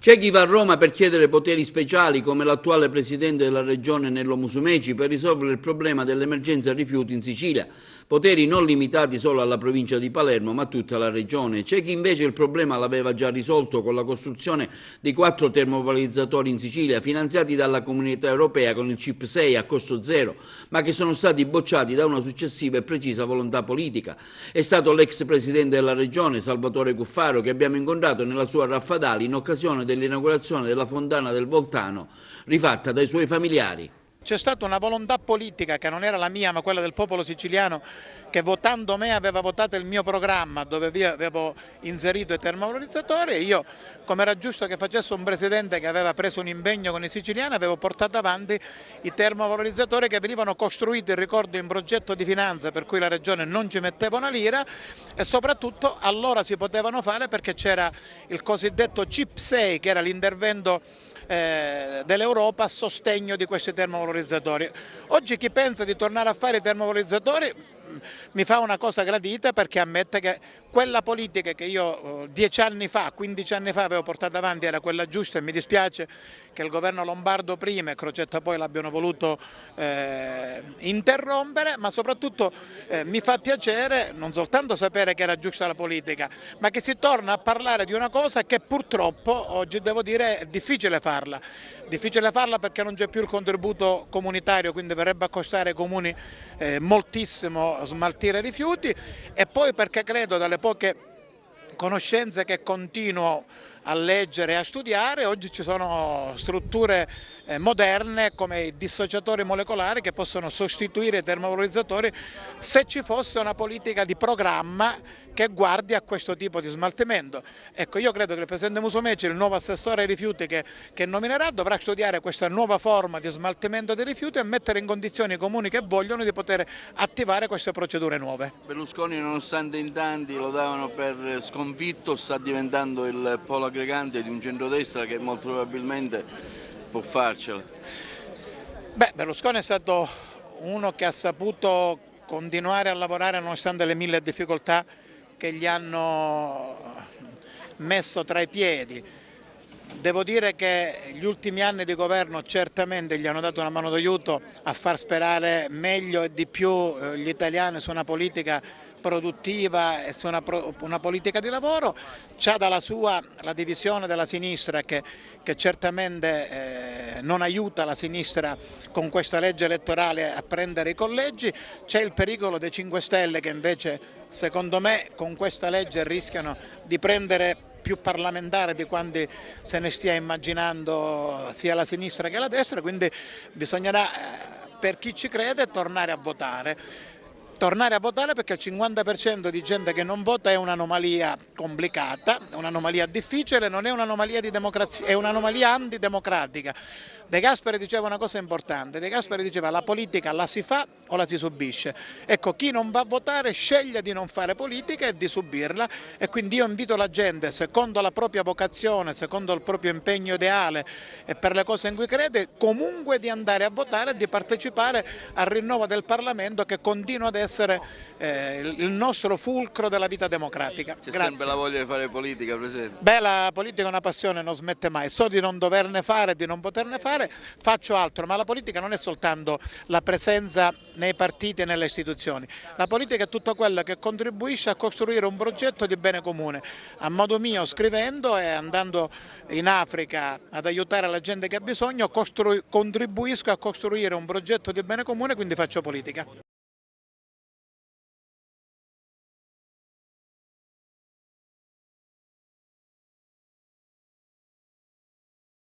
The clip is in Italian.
C'è chi va a Roma per chiedere poteri speciali, come l'attuale presidente della regione Nello Musumeci, per risolvere il problema dell'emergenza rifiuti in Sicilia. Poteri non limitati solo alla provincia di Palermo, ma a tutta la regione. C'è chi invece il problema l'aveva già risolto con la costruzione di 4 termovalorizzatori in Sicilia, finanziati dalla Comunità Europea con il CIP 6 a costo zero, ma che sono stati bocciati da una successiva e precisa volontà politica. È stato l'ex presidente della regione, Salvatore Cuffaro, che abbiamo incontrato nella sua Raffadali in occasione dell'inaugurazione della fontana del Voltano, rifatta dai suoi familiari. C'è stata una volontà politica che non era la mia ma quella del popolo siciliano, che votando me aveva votato il mio programma dove avevo inserito i termovalorizzatori, e io, come era giusto che facesse un presidente che aveva preso un impegno con i siciliani, avevo portato avanti i termovalorizzatori che venivano costruiti, ricordo, in progetto di finanza, per cui la regione non ci metteva una lira, e soprattutto allora si potevano fare perché c'era il cosiddetto CIP 6, che era l'intervento dell'Europa a sostegno di questi termovalorizzatori. Oggi chi pensa di tornare a fare i termovalorizzatori mi fa una cosa gradita, perché ammette che quella politica che io 10 anni fa, 15 anni fa avevo portato avanti era quella giusta, e mi dispiace che il governo Lombardo prima e Crocetta poi l'abbiano voluto interrompere, ma soprattutto mi fa piacere non soltanto sapere che era giusta la politica, ma che si torna a parlare di una cosa che purtroppo oggi, devo dire, è difficile farla. Difficile farla perché non c'è più il contributo comunitario, quindi verrebbe a costare ai comuni moltissimo smaltire rifiuti, e poi perché credo, dalle poche conoscenze che continuo a leggere e a studiare, oggi ci sono strutture moderne come i dissociatori molecolari che possono sostituire i termovalorizzatori, se ci fosse una politica di programma che guardi a questo tipo di smaltimento. Ecco, io credo che il presidente Musumeci, il nuovo assessore ai rifiuti che nominerà, dovrà studiare questa nuova forma di smaltimento dei rifiuti e mettere in condizioni i comuni che vogliono di poter attivare queste procedure nuove. Berlusconi, nonostante in tanti lo davano per sconfitto, sta diventando il polo aggregante di un centrodestra che molto probabilmente può farcela. Berlusconi è stato uno che ha saputo continuare a lavorare nonostante le 1000 difficoltà che gli hanno messo tra i piedi. Devo dire che gli ultimi anni di governo certamente gli hanno dato una mano d'aiuto a far sperare meglio e di più gli italiani su una politica produttiva e su una politica di lavoro. C'ha dalla sua la divisione della sinistra che certamente non aiuta la sinistra con questa legge elettorale a prendere i collegi, c'è il pericolo dei 5 Stelle che invece secondo me con questa legge rischiano di prendere più parlamentare di quanti se ne stia immaginando sia la sinistra che la destra, quindi bisognerà, per chi ci crede, tornare a votare. Tornare a votare perché il 50% di gente che non vota è un'anomalia complicata, è un'anomalia difficile, non è un'anomalia di democrazia, è un'anomalia antidemocratica. De Gasperi diceva una cosa importante, De Gasperi diceva: la politica la si fa o la si subisce. Ecco, chi non va a votare sceglie di non fare politica e di subirla, e quindi io invito la gente, secondo la propria vocazione, secondo il proprio impegno ideale e per le cose in cui crede, comunque di andare a votare e di partecipare al rinnovo del Parlamento, che continua ad essere il nostro fulcro della vita democratica. C'è sempre la voglia di fare politica, Presidente? La politica è una passione, non smette mai, so di non doverne fare, di non poterne fare, faccio altro, ma la politica non è soltanto la presenza nei partiti e nelle istituzioni, la politica è tutto quello che contribuisce a costruire un progetto di bene comune. A modo mio, scrivendo e andando in Africa ad aiutare la gente che ha bisogno, contribuisco a costruire un progetto di bene comune, quindi faccio politica.